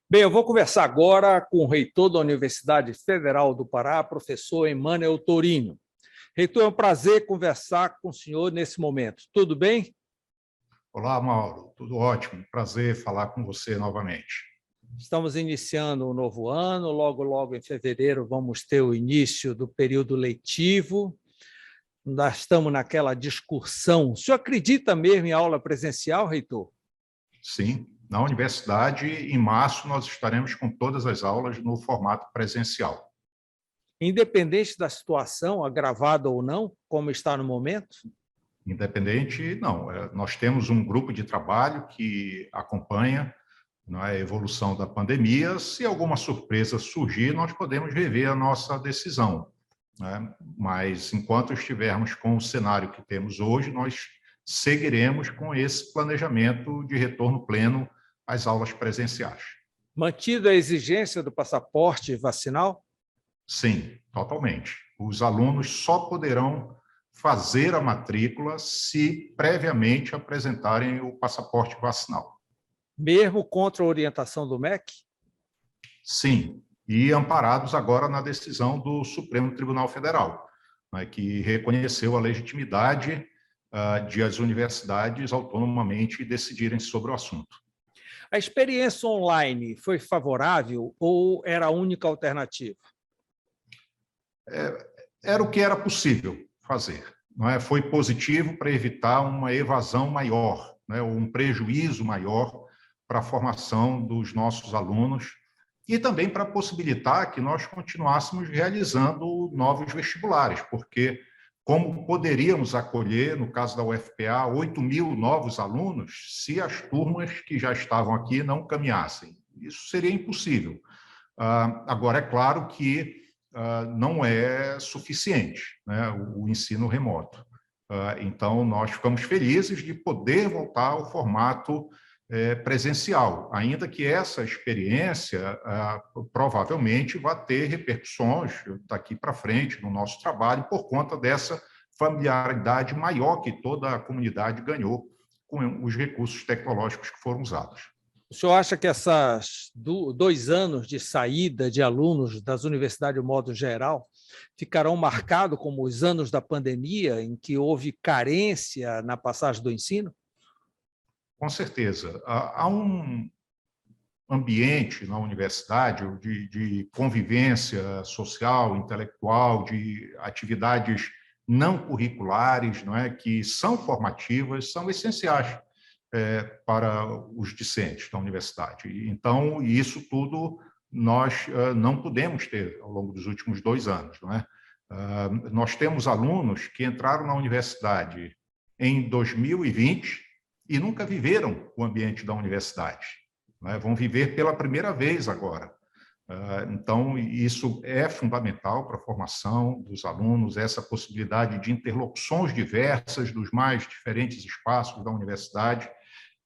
Bem, eu vou conversar agora com o reitor da Universidade Federal do Pará, professor Emanuel Torino. Reitor, é um prazer conversar com o senhor nesse momento. Tudo bem? Olá, Mauro. Tudo ótimo. Prazer falar com você novamente. Estamos iniciando um novo ano, logo em fevereiro vamos ter o início do período letivo. Nós estamos naquela discussão. O senhor acredita mesmo em aula presencial, reitor? Sim, na universidade, em março, nós estaremos com todas as aulas no formato presencial. Independente da situação, agravada ou não, como está no momento? Independente, não. Nós temos um grupo de trabalho que acompanha a evolução da pandemia. Se alguma surpresa surgir, nós podemos rever a nossa decisão, né? Mas, enquanto estivermos com o cenário que temos hoje, nós seguiremos com esse planejamento de retorno pleno às aulas presenciais. Mantida a exigência do passaporte vacinal? Sim, totalmente. Os alunos só poderão fazer a matrícula se previamente apresentarem o passaporte vacinal. Mesmo contra a orientação do MEC? Sim, e amparados agora na decisão do Supremo Tribunal Federal, né, que reconheceu a legitimidade de as universidades autonomamente decidirem sobre o assunto. A experiência online foi favorável ou era a única alternativa? Era o que era possível fazer. Não é? Foi positivo para evitar uma evasão maior, né, ou um prejuízo maior para a formação dos nossos alunos e também para possibilitar que nós continuássemos realizando novos vestibulares, porque como poderíamos acolher, no caso da UFPA, 8.000 novos alunos se as turmas que já estavam aqui não caminhassem? Isso seria impossível. Agora, é claro que não é suficiente, né, o ensino remoto. Então, nós ficamos felizes de poder voltar ao formato presencial, ainda que essa experiência provavelmente vá ter repercussões daqui para frente no nosso trabalho, por conta dessa familiaridade maior que toda a comunidade ganhou com os recursos tecnológicos que foram usados. O senhor acha que esses 2 anos de saída de alunos das universidades, de modo geral, ficarão marcados como os anos da pandemia, em que houve carência na passagem do ensino? Com certeza. Há um ambiente na universidade de convivência social, intelectual, de atividades não curriculares, não é, que são formativas, são essenciais para os discentes da universidade. Então, isso tudo nós não pudemos ter ao longo dos últimos 2 anos, não é? Nós temos alunos que entraram na universidade em 2020 e nunca viveram o ambiente da universidade, né? Vão viver pela primeira vez agora. Então, isso é fundamental para a formação dos alunos, essa possibilidade de interlocuções diversas dos mais diferentes espaços da universidade,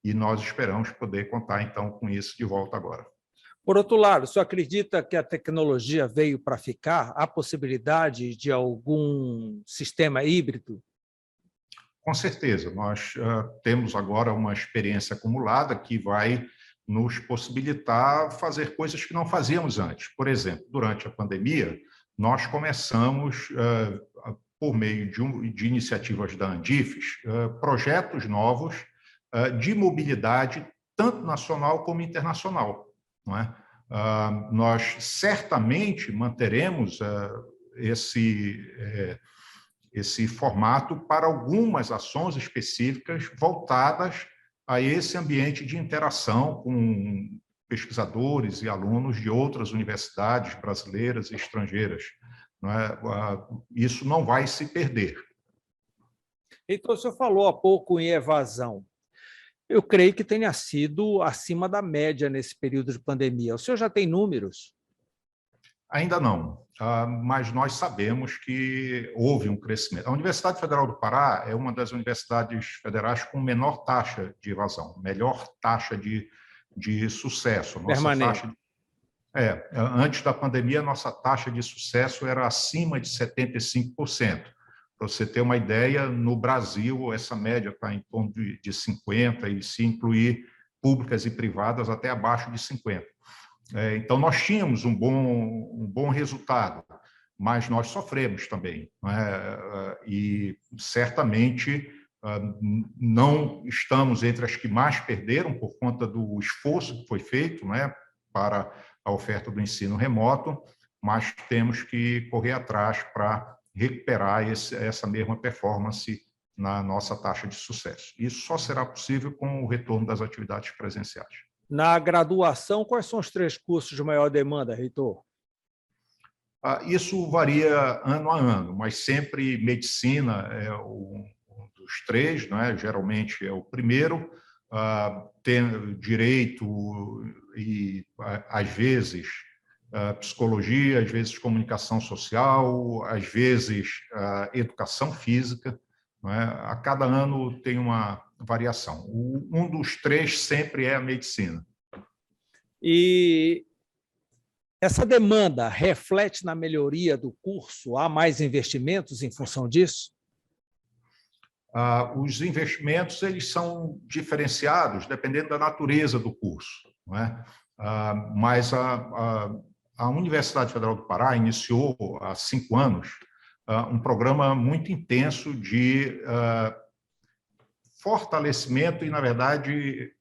e nós esperamos poder contar, então, com isso de volta agora. Por outro lado, o senhor acredita que a tecnologia veio para ficar? Há possibilidade de algum sistema híbrido? Com certeza, nós temos agora uma experiência acumulada que vai nos possibilitar fazer coisas que não fazíamos antes. Por exemplo, durante a pandemia, nós começamos, por meio de iniciativas da Andifes, projetos novos de mobilidade, tanto nacional como internacional, não é? Nós certamente manteremos esse formato para algumas ações específicas voltadas a esse ambiente de interação com pesquisadores e alunos de outras universidades brasileiras e estrangeiras. Não é? Isso não vai se perder. Então, o senhor falou há pouco em evasão. Eu creio que tenha sido acima da média nesse período de pandemia. O senhor já tem números? Ainda não, mas nós sabemos que houve um crescimento. A Universidade Federal do Pará é uma das universidades federais com menor taxa de evasão, melhor taxa de sucesso. Nossa taxa, antes da pandemia, a nossa taxa de sucesso era acima de 75%. Para você ter uma ideia, no Brasil, essa média está em torno de 50%, e se incluir públicas e privadas, até abaixo de 50%. Então, nós tínhamos um bom resultado, mas nós sofremos também, não é? E certamente não estamos entre as que mais perderam por conta do esforço que foi feito, não é, para a oferta do ensino remoto, mas temos que correr atrás para recuperar essa mesma performance na nossa taxa de sucesso. Isso só será possível com o retorno das atividades presenciais. Na graduação, quais são os 3 cursos de maior demanda, reitor? Isso varia ano a ano, mas sempre medicina é um dos 3, né? Geralmente é o primeiro, tem direito e, às vezes, psicologia, às vezes comunicação social, às vezes educação física, não é? A cada ano tem uma variação. Um dos 3 sempre é a medicina. E essa demanda reflete na melhoria do curso? Há mais investimentos em função disso? Os investimentos eles são diferenciados dependendo da natureza do curso, não é? Mas a Universidade Federal do Pará iniciou há 5 anos um programa muito intenso de fortalecimento e, na verdade,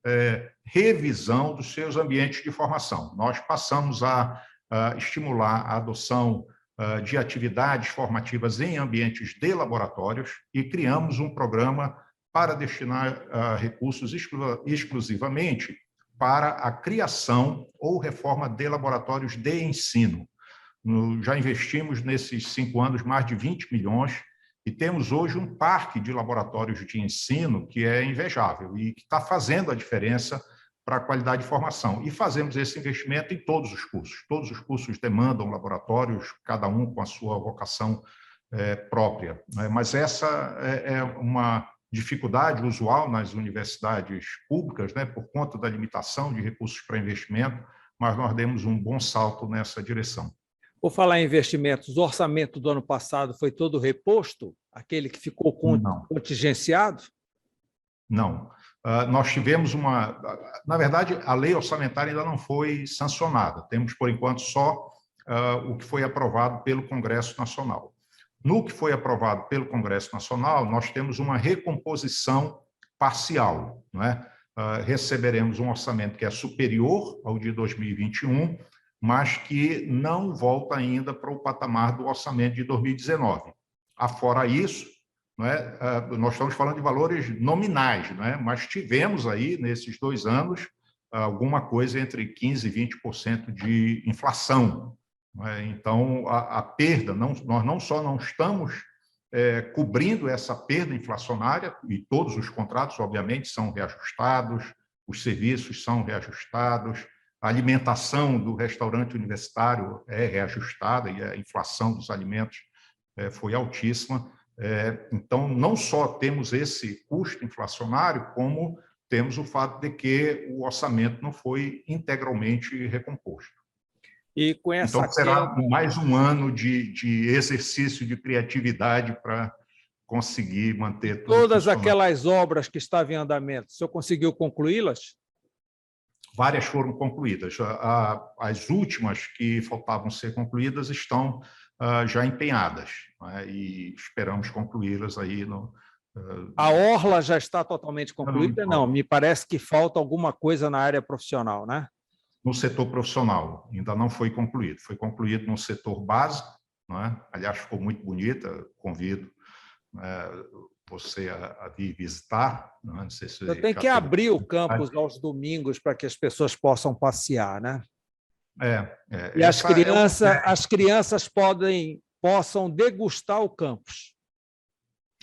revisão dos seus ambientes de formação. Nós passamos a estimular a adoção de atividades formativas em ambientes de laboratórios e criamos um programa para destinar recursos exclusivamente para a criação ou reforma de laboratórios de ensino. Já investimos nesses 5 anos mais de 20 milhões e temos hoje um parque de laboratórios de ensino que é invejável e que está fazendo a diferença para a qualidade de formação. E fazemos esse investimento em todos os cursos. Todos os cursos demandam laboratórios, cada um com a sua vocação própria. Mas essa é uma dificuldade usual nas universidades públicas, né, por conta da limitação de recursos para investimento, mas nós demos um bom salto nessa direção. Por falar em investimentos, o orçamento do ano passado foi todo reposto? Aquele que ficou contingenciado? Não. Nós tivemos Na verdade, a lei orçamentária ainda não foi sancionada. Temos, por enquanto, só o que foi aprovado pelo Congresso Nacional. No que foi aprovado pelo Congresso Nacional, nós temos uma recomposição parcial, não é? Receberemos um orçamento que é superior ao de 2021, mas que não volta ainda para o patamar do orçamento de 2019. Afora isso, não é? Nós estamos falando de valores nominais, não é? Mas tivemos aí, nesses 2 anos, alguma coisa entre 15% e 20% de inflação. Não é? Então, a perda, nós não só não estamos cobrindo essa perda inflacionária, e todos os contratos, obviamente, são reajustados, os serviços são reajustados, a alimentação do restaurante universitário é reajustada e a inflação dos alimentos foi altíssima. Então, não só temos esse custo inflacionário, como temos o fato de que o orçamento não foi integralmente recomposto. E com essa então, será mais um ano de exercício de criatividade para conseguir manter tudo todas aquelas obras que estavam em andamento, o senhor conseguiu concluí-las? Várias foram concluídas. As últimas que faltavam ser concluídas estão já empenhadas, né? E esperamos concluí-las aí no... A orla já está totalmente concluída? Não, me parece que falta alguma coisa na área profissional, né? No setor profissional, ainda não foi concluído. Foi concluído no setor básico, né? Aliás, ficou muito bonita, convido você a vir visitar. Não sei se eu tenho que abrir o campus aos domingos para que as pessoas possam passear, né? E as crianças possam degustar o campus.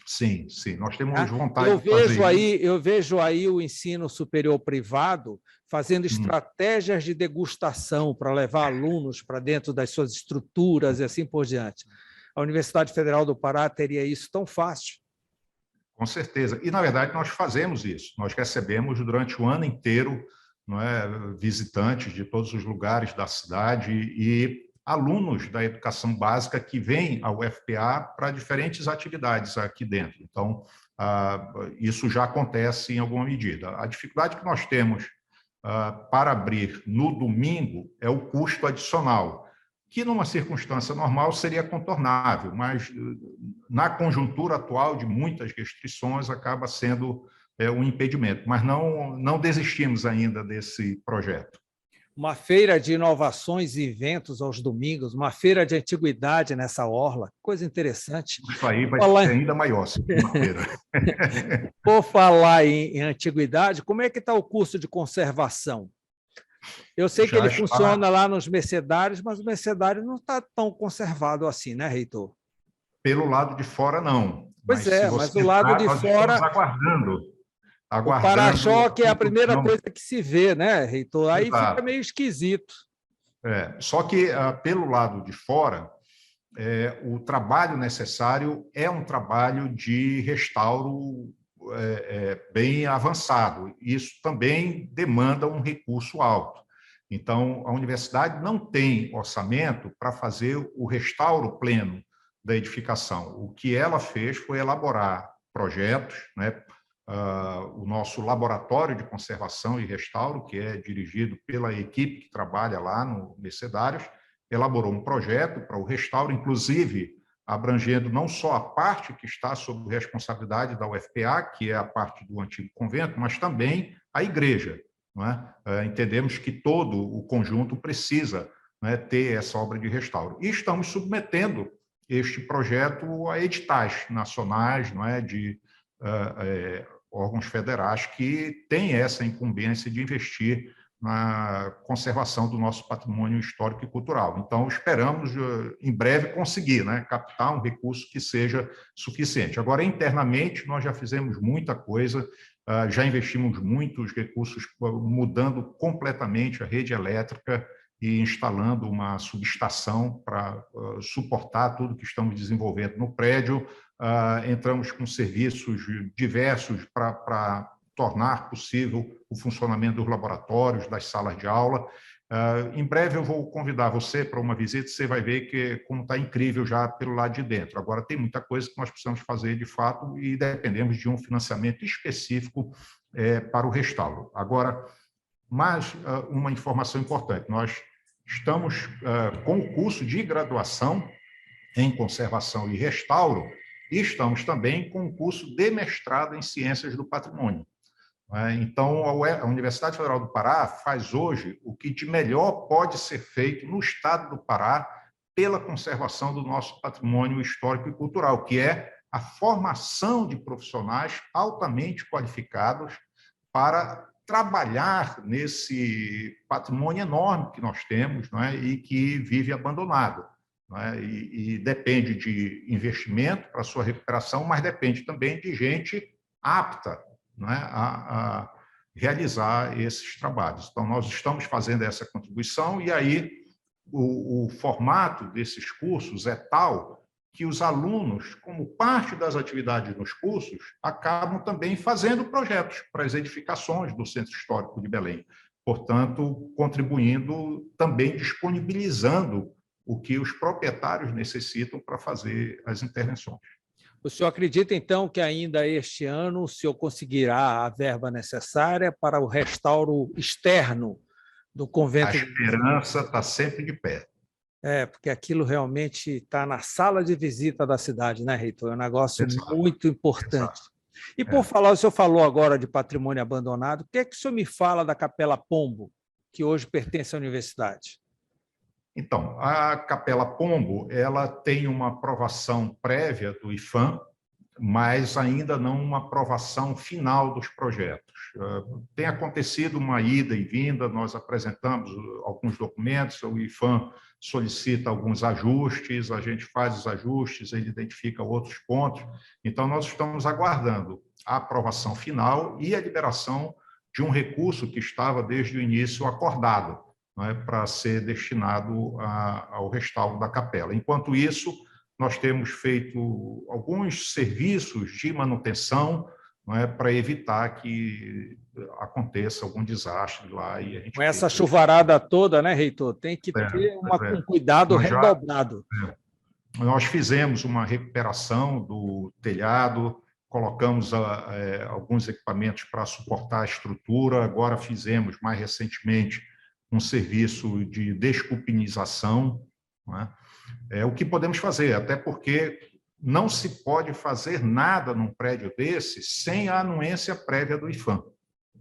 Sim, sim, nós temos vontade de fazer isso. Eu vejo aí o ensino superior privado fazendo estratégias de degustação para levar alunos para dentro das suas estruturas e assim por diante. A Universidade Federal do Pará teria isso tão fácil? Com certeza. E, na verdade, nós fazemos isso. Nós recebemos durante o ano inteiro, não é, visitantes de todos os lugares da cidade e alunos da educação básica que vêm ao UFPA para diferentes atividades aqui dentro. Então, isso já acontece em alguma medida. A dificuldade que nós temos para abrir no domingo é o custo adicional, que numa circunstância normal seria contornável, mas na conjuntura atual de muitas restrições acaba sendo um impedimento. Mas não desistimos ainda desse projeto. Uma feira de inovações e eventos aos domingos, uma feira de antiguidade nessa orla, coisa interessante. Isso aí vai ser ainda maior, segunda-feira. Por falar em antiguidade, como é que está o curso de conservação? Eu sei que ele funciona lá nos Mercedários, mas o Mercedário não está tão conservado assim, né, reitor? Pelo lado de fora, não. Pois é, mas do lado de fora... Estamos aguardando. O para-choque é a primeira coisa que se vê, né, reitor? Aí fica meio esquisito. Só que, pelo lado de fora, o trabalho necessário é um trabalho de restauro bem avançado. Isso também demanda um recurso alto. Então, a universidade não tem orçamento para fazer o restauro pleno da edificação. O que ela fez foi elaborar projetos, né? O nosso laboratório de conservação e restauro, que é dirigido pela equipe que trabalha lá no Mercedários, elaborou um projeto para o restauro, inclusive abrangendo não só a parte que está sob responsabilidade da UFPA, que é a parte do antigo convento, mas também a igreja. Não é? Entendemos que todo o conjunto precisa, não é, ter essa obra de restauro. E estamos submetendo este projeto a editais nacionais, não é, de órgãos federais que têm essa incumbência de investir na conservação do nosso patrimônio histórico e cultural. Então, esperamos, em breve, conseguir, né, captar um recurso que seja suficiente. Agora, internamente, nós já fizemos muita coisa, já investimos muitos recursos, mudando completamente a rede elétrica e instalando uma subestação para suportar tudo que estamos desenvolvendo no prédio. Entramos com serviços diversos para tornar possível o funcionamento dos laboratórios, das salas de aula. Em breve eu vou convidar você para uma visita, você vai ver como está incrível já pelo lado de dentro. Agora, tem muita coisa que nós precisamos fazer de fato e dependemos de um financiamento específico para o restauro. Agora, mais uma informação importante, nós estamos com o curso de graduação em conservação e restauro e estamos também com o curso de mestrado em ciências do patrimônio. Então, a Universidade Federal do Pará faz hoje o que de melhor pode ser feito no estado do Pará pela conservação do nosso patrimônio histórico e cultural, que é a formação de profissionais altamente qualificados para trabalhar nesse patrimônio enorme que nós temos, não é? E que vive abandonado. Não é? E depende de investimento para sua recuperação, mas depende também de gente apta, não é, a realizar esses trabalhos. Então, nós estamos fazendo essa contribuição e aí o formato desses cursos é tal que os alunos, como parte das atividades nos cursos, acabam também fazendo projetos para as edificações do Centro Histórico de Belém. Portanto, contribuindo, também disponibilizando o que os proprietários necessitam para fazer as intervenções. O senhor acredita, então, que ainda este ano o senhor conseguirá a verba necessária para o restauro externo do convento? A esperança está sempre de pé. Porque aquilo realmente está na sala de visita da cidade, né, reitor? É um negócio muito importante. E, por falar, o senhor falou agora de patrimônio abandonado, o que é que o senhor me fala da Capela Pombo, que hoje pertence à universidade? Então, a Capela Pombo, ela tem uma aprovação prévia do IPHAM, mas ainda não uma aprovação final dos projetos. Tem acontecido uma ida e vinda, nós apresentamos alguns documentos, o IPHAM solicita alguns ajustes, a gente faz os ajustes, ele identifica outros pontos. Então, nós estamos aguardando a aprovação final e a liberação de um recurso que estava desde o início acordado, para ser destinado ao restauro da capela. Enquanto isso, nós temos feito alguns serviços de manutenção, para evitar que aconteça algum desastre lá. E a gente com essa chuvarada toda, né, reitor? Tem que ter um cuidado redobrado. Nós fizemos uma recuperação do telhado, colocamos alguns equipamentos para suportar a estrutura, agora fizemos, mais recentemente, um serviço de desculpinização, não é? O que podemos fazer, até porque não se pode fazer nada num prédio desse sem a anuência prévia do IPHAN.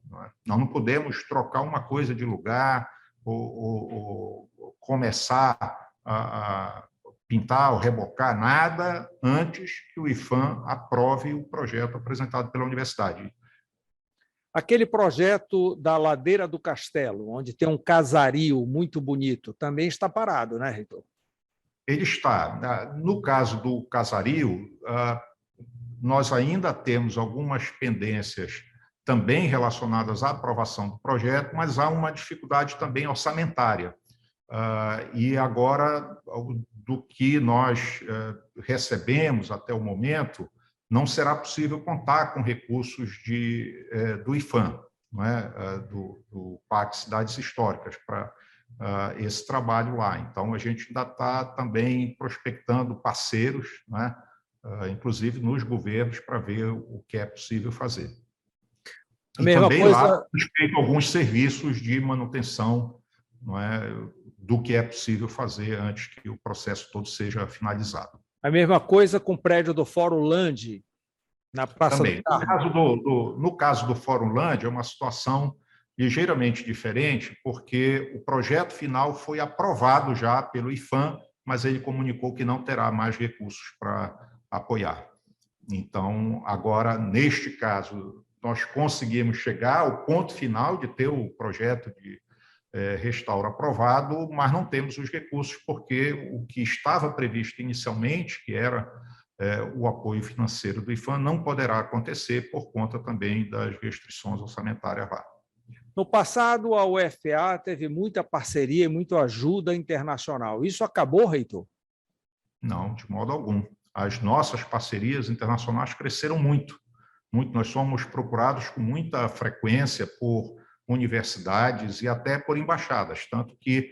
Não é? Nós não podemos trocar uma coisa de lugar ou começar a pintar ou rebocar nada antes que o IPHAN aprove o projeto apresentado pela universidade. Aquele projeto da Ladeira do Castelo, onde tem um casario muito bonito, também está parado, né, reitor? Ele está. No caso do casario, nós ainda temos algumas pendências também relacionadas à aprovação do projeto, mas há uma dificuldade também orçamentária. E agora, do que nós recebemos até o momento, não será possível contar com recursos do IPHAN, não é? do PAC Cidades Históricas, para esse trabalho lá. Então, a gente ainda está também prospectando parceiros, não é? Inclusive nos governos, para ver o que é possível fazer. A mesma também coisa... lá, respeito a alguns serviços de manutenção, não é? Do que é possível fazer antes que o processo todo seja finalizado. A mesma coisa com o prédio do Fórum Land, na Praça também. do Carmo. No caso do Fórum Land, é uma situação ligeiramente diferente, porque o projeto final foi aprovado já pelo IPHAN, mas ele comunicou que não terá mais recursos para apoiar. Então, agora, neste caso, nós conseguimos chegar ao ponto final de ter o projeto de restauro aprovado, mas não temos os recursos, porque o que estava previsto inicialmente, que era o apoio financeiro do IPHAN, não poderá acontecer por conta também das restrições orçamentárias lá. No passado, a UFA teve muita parceria e muita ajuda internacional. Isso acabou, reitor? Não, de modo algum. As nossas parcerias internacionais cresceram muito. Nós somos procurados com muita frequência por universidades e até por embaixadas, tanto que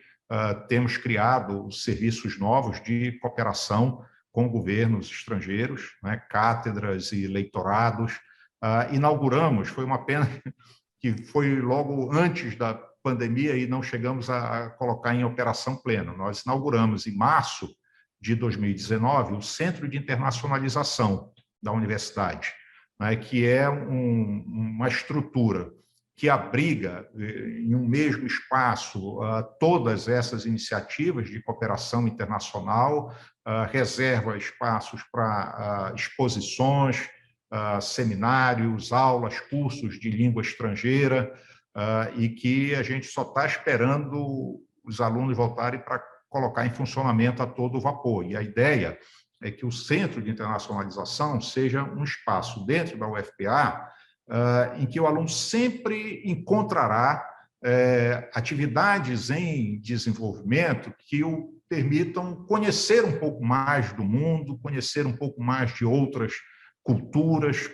temos criado serviços novos de cooperação com governos estrangeiros, né, cátedras e leitorados. Inauguramos, foi uma pena que foi logo antes da pandemia e não chegamos a colocar em operação plena. Nós inauguramos, em março de 2019, o Centro de Internacionalização da Universidade, né, que é uma estrutura que abriga em um mesmo espaço todas essas iniciativas de cooperação internacional, reserva espaços para exposições, seminários, aulas, cursos de língua estrangeira, e que a gente só está esperando os alunos voltarem para colocar em funcionamento a todo vapor. E a ideia é que o Centro de Internacionalização seja um espaço dentro da UFPA em que o aluno sempre encontrará atividades em desenvolvimento que o permitam conhecer um pouco mais do mundo, conhecer um pouco mais de outras culturas,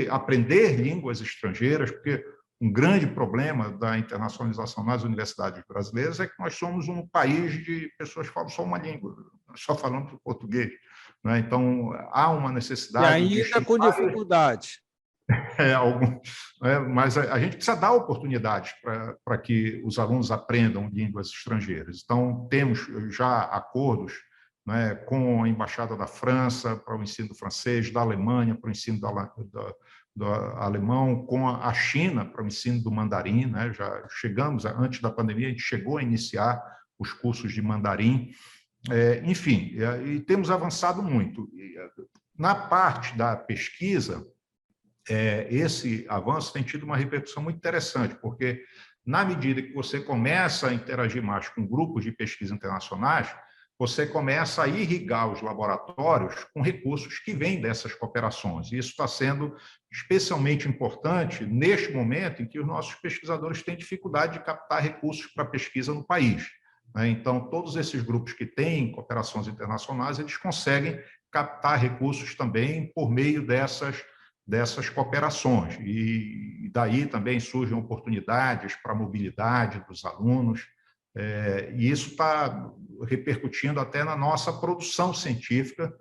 aprender línguas estrangeiras, porque um grande problema da internacionalização nas universidades brasileiras é que nós somos um país de pessoas que falam só uma língua, só falamos português, né? Então, há uma necessidade... E ainda com dificuldade. Mas a gente precisa dar oportunidades para que os alunos aprendam línguas estrangeiras. Então, temos já acordos, né, com a Embaixada da França para o ensino do francês, da Alemanha para o ensino do alemão, com a China para o ensino do mandarim, né? Já chegamos, antes da pandemia, a gente chegou a iniciar os cursos de mandarim. Enfim, e temos avançado muito. Na parte da pesquisa, esse avanço tem tido uma repercussão muito interessante, porque, na medida que você começa a interagir mais com grupos de pesquisa internacionais, você começa a irrigar os laboratórios com recursos que vêm dessas cooperações. E isso está sendo especialmente importante neste momento em que os nossos pesquisadores têm dificuldade de captar recursos para pesquisa no país. Então, todos esses grupos que têm cooperações internacionais, eles conseguem captar recursos também por meio dessas cooperações. E daí também surgem oportunidades para a mobilidade dos alunos, e isso está repercutindo até na nossa produção científica,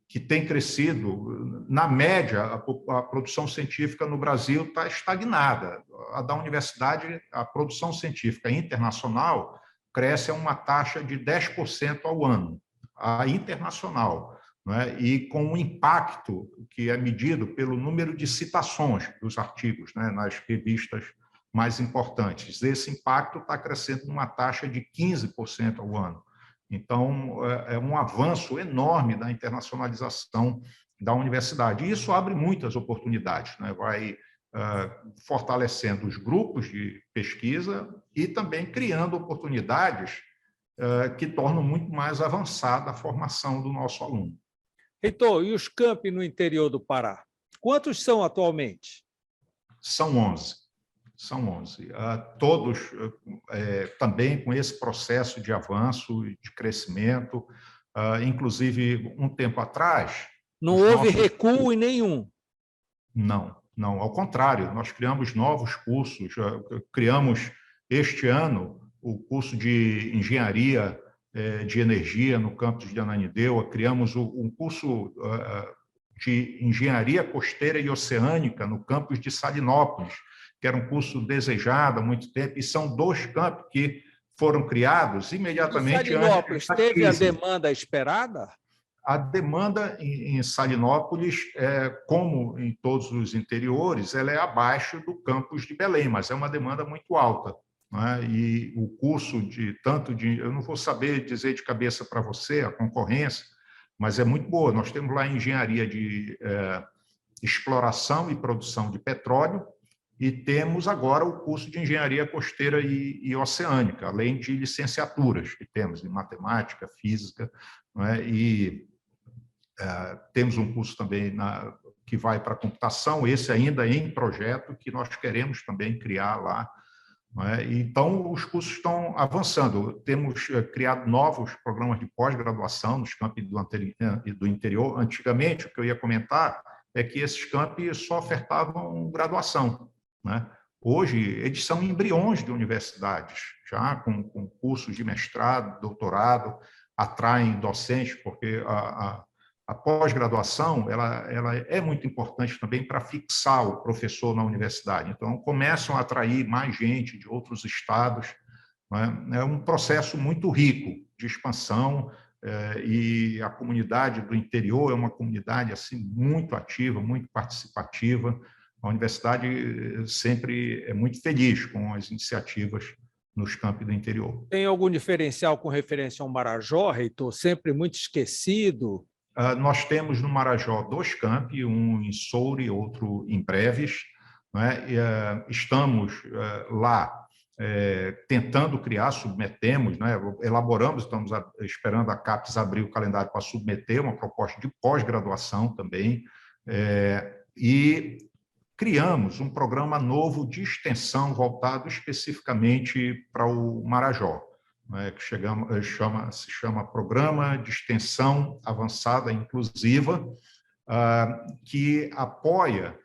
que tem crescido. Na média, a produção científica no Brasil está estagnada. A da universidade, a produção científica internacional cresce a uma taxa de 10% ao ano, a internacional, né? E com um impacto que é medido pelo número de citações dos artigos, né, nas revistas mais importantes. Esse impacto está crescendo numa taxa de 15% ao ano. Então, é um avanço enorme da internacionalização da universidade. E isso abre muitas oportunidades, né? Vai fortalecendo os grupos de pesquisa e também criando oportunidades que tornam muito mais avançada a formação do nosso aluno. Reitor, e os campi no interior do Pará? Quantos são atualmente? São 11. São 11. Todos também com esse processo de avanço e de crescimento. Inclusive, um tempo atrás... Não houve recuo em nenhum? Não, não. Ao contrário, nós criamos novos cursos. Criamos, este ano, o curso de Engenharia de Energia no campus de Ananindeua. Criamos um curso de Engenharia Costeira e Oceânica no campus de Salinópolis, que era um curso desejado há muito tempo, e são 2 campos que foram criados imediatamente antes da crise. Teve a demanda esperada? A demanda em Salinópolis, como em todos os interiores, ela é abaixo do campus de Belém, mas é uma demanda muito alta, né? E o curso eu não vou saber dizer de cabeça para você a concorrência, mas é muito boa. Nós temos lá engenharia de exploração e produção de petróleo, e temos agora o curso de engenharia costeira e oceânica, além de licenciaturas que temos em matemática, física, né? E temos um curso também que vai para a computação, esse ainda em projeto, que nós queremos também criar lá, né? Então, os cursos estão avançando. Temos criado novos programas de pós-graduação nos campi do interior. Antigamente, o que eu ia comentar é que esses campi só ofertavam graduação, né? Hoje, eles são embriões de universidades, já com cursos de mestrado, doutorado, atraem docentes, porque a pós-graduação ela é muito importante também para fixar o professor na universidade. Então, começam a atrair mais gente de outros estados, né? É um processo muito rico de expansão, e a comunidade do interior é uma comunidade assim, muito ativa, muito participativa. A universidade sempre é muito feliz com as iniciativas nos campi do interior. Tem algum diferencial com referência ao Marajó, reitor? Sempre muito esquecido? Nós temos no Marajó 2 campi, um em Soure, outro em Breves, né? Estamos lá tentando criar, submetemos, né? Elaboramos, estamos esperando a CAPES abrir o calendário para submeter uma proposta de pós-graduação também, e criamos um programa novo de extensão voltado especificamente para o Marajó, que se chama Programa de Extensão Avançada Inclusiva, que apoia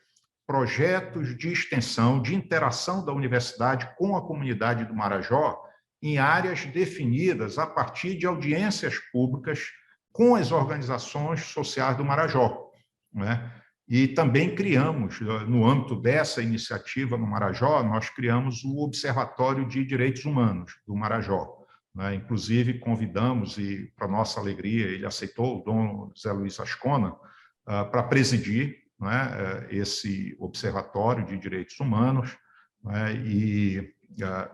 projetos de extensão, de interação da universidade com a comunidade do Marajó em áreas definidas a partir de audiências públicas com as organizações sociais do Marajó, né? E também criamos, no âmbito dessa iniciativa no Marajó, nós criamos o Observatório de Direitos Humanos do Marajó, né? Inclusive, convidamos, e para nossa alegria, ele aceitou, o Dom Zé Luiz Ascona, para presidir, né, esse Observatório de Direitos Humanos, né? E,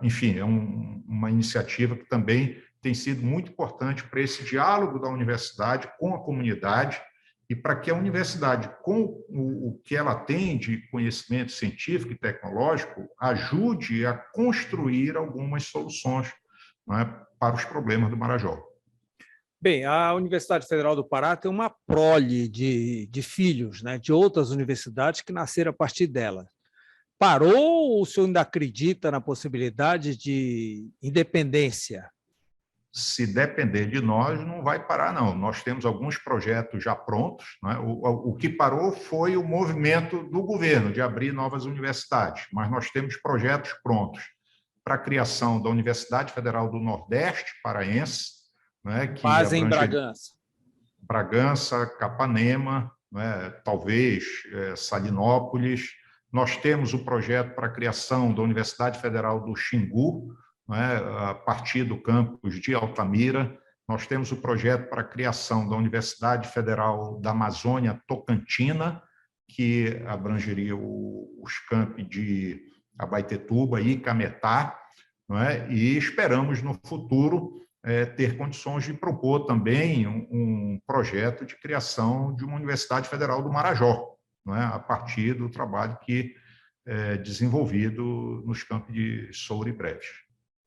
enfim, é uma iniciativa que também tem sido muito importante para esse diálogo da universidade com a comunidade, e para que a universidade, com o que ela tem de conhecimento científico e tecnológico, ajude a construir algumas soluções, né, para os problemas do Marajó. Bem, a Universidade Federal do Pará tem uma prole de filhos, né, de outras universidades que nasceram a partir dela. Parou ou o senhor ainda acredita na possibilidade de independência? Se depender de nós, não vai parar, não. Nós temos alguns projetos já prontos, né? O que parou foi o movimento do governo de abrir novas universidades, mas nós temos projetos prontos para a criação da Universidade Federal do Nordeste Paraense, né? Que Base em abrange Bragança. Bragança, Capanema, né, talvez Salinópolis. Nós temos o projeto para a criação da Universidade Federal do Xingu, né, a partir do campus de Altamira. Nós temos o projeto para a criação da Universidade Federal da Amazônia Tocantina, que abrangeria os campi de Abaetetuba e Cametá, não é? E esperamos, no futuro, ter condições de propor também um projeto de criação de uma Universidade Federal do Marajó, não é? A partir do trabalho que é desenvolvido nos campos de Soure e Breves.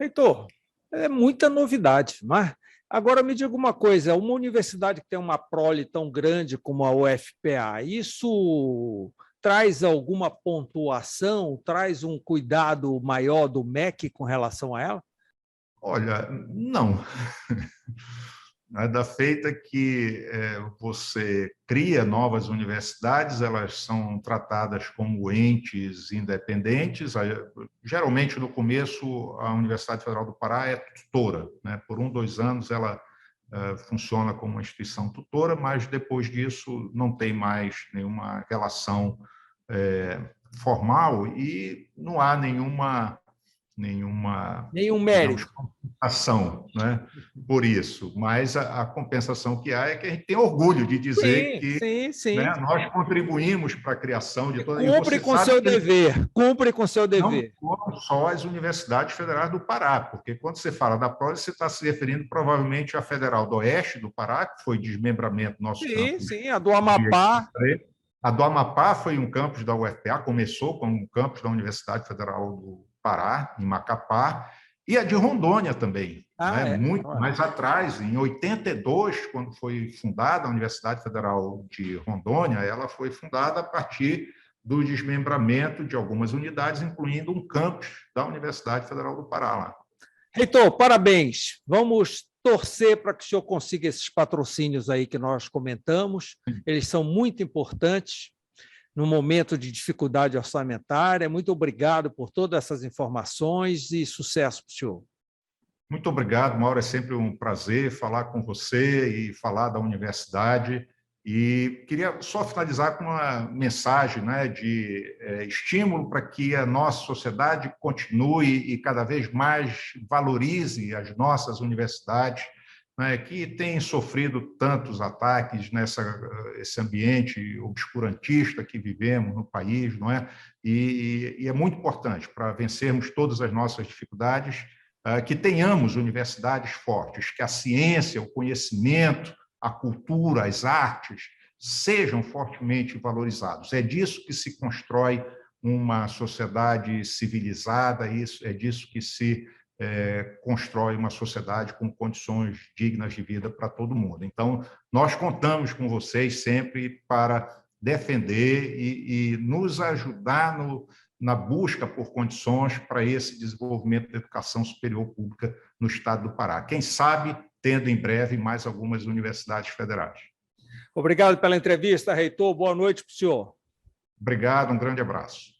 Heitor, é muita novidade, mas agora me diga uma coisa, uma universidade que tem uma prole tão grande como a UFPA, isso traz alguma pontuação, traz um cuidado maior do MEC com relação a ela? Olha, não. Da feita que você cria novas universidades, elas são tratadas como entes independentes. Geralmente, no começo, a Universidade Federal do Pará é tutora, né? Por 2 anos, ela funciona como uma instituição tutora, mas depois disso não tem mais nenhuma relação formal e não há nenhuma Nenhum mérito, compensação, né, por isso, mas a compensação que há é que a gente tem orgulho de dizer que sim. Né, nós contribuímos para a criação de toda... Cumpre com seu dever, cumpre com seu dever. Não foram só as universidades federais do Pará, porque quando você fala da prole, você está se referindo provavelmente à Federal do Oeste do Pará, que foi desmembramento do nosso campus. Sim, a do Amapá. A do Amapá foi um campus da UFPA, começou com um campus da Universidade Federal do Pará, em Macapá, e a de Rondônia também, né? Muito mais atrás, em 82, quando foi fundada a Universidade Federal de Rondônia, ela foi fundada a partir do desmembramento de algumas unidades, incluindo um campus da Universidade Federal do Pará lá. Reitor, parabéns. Vamos torcer para que o senhor consiga esses patrocínios aí que nós comentamos. Eles são muito importantes no momento de dificuldade orçamentária. Muito obrigado por todas essas informações e sucesso para o senhor. Muito obrigado, Mauro. É sempre um prazer falar com você e falar da universidade. E queria só finalizar com uma mensagem, né, de estímulo para que a nossa sociedade continue e cada vez mais valorize as nossas universidades, né, que têm sofrido tantos ataques esse ambiente obscurantista que vivemos no país, não é? E é muito importante para vencermos todas as nossas dificuldades que tenhamos universidades fortes, que a ciência, o conhecimento, a cultura, as artes sejam fortemente valorizados. É disso que se constrói uma sociedade civilizada, é disso que se constrói uma sociedade com condições dignas de vida para todo mundo. Então, nós contamos com vocês sempre para defender e nos ajudar na busca por condições para esse desenvolvimento da educação superior pública no estado do Pará. Quem sabe, tendo em breve mais algumas universidades federais. Obrigado pela entrevista, reitor. Boa noite para o senhor. Obrigado, um grande abraço.